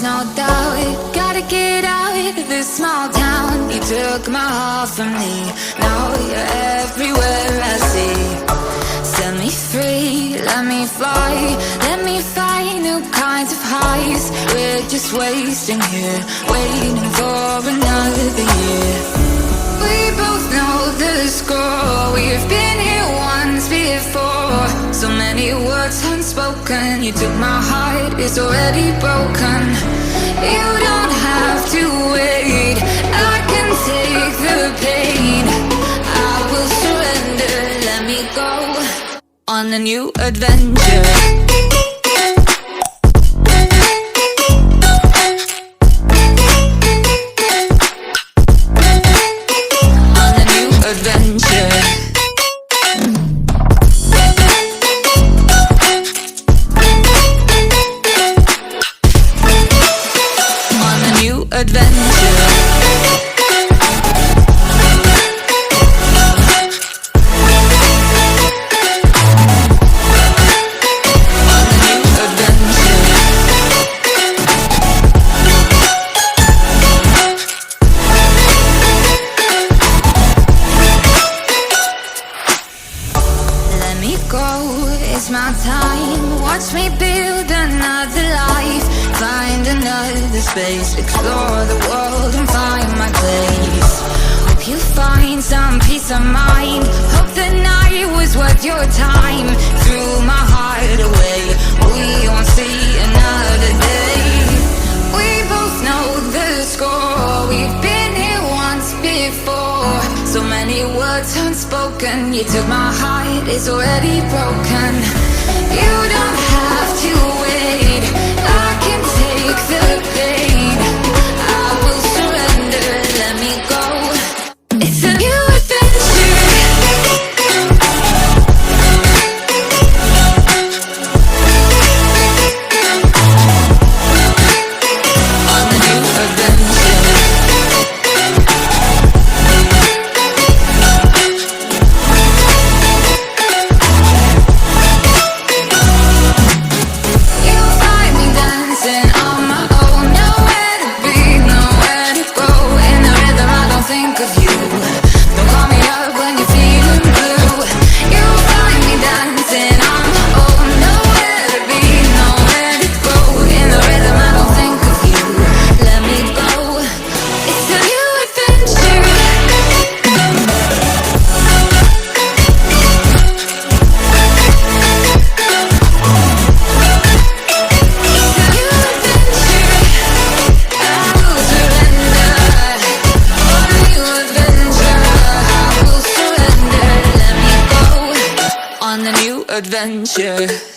there's no doubt. Gotta get out of this small town. You took my heart from me, now you're everywhere I see. Set me free, let me fly, let me find new kinds of highs. We're just wasting here, waiting for another year. We both know the score, we've been here once before. So many words unspoken, you took my heart, it's already broken. You don't have to wait, I can take the pain. I will surrender, let me go on a new adventure. It's my time, watch me build another life. Find another space, explore the world and find my place. Hope you find some peace of mind. Hope the night was worth your time. Threw my heart away, we won't see another day. We both know the score, we've been here once before. So many words unspoken, you took my heart, it's already broken. You don't have to wait, I can take the pain. I will surrender, let me go. It's a new adventure. On a new adventure. On a new adventure.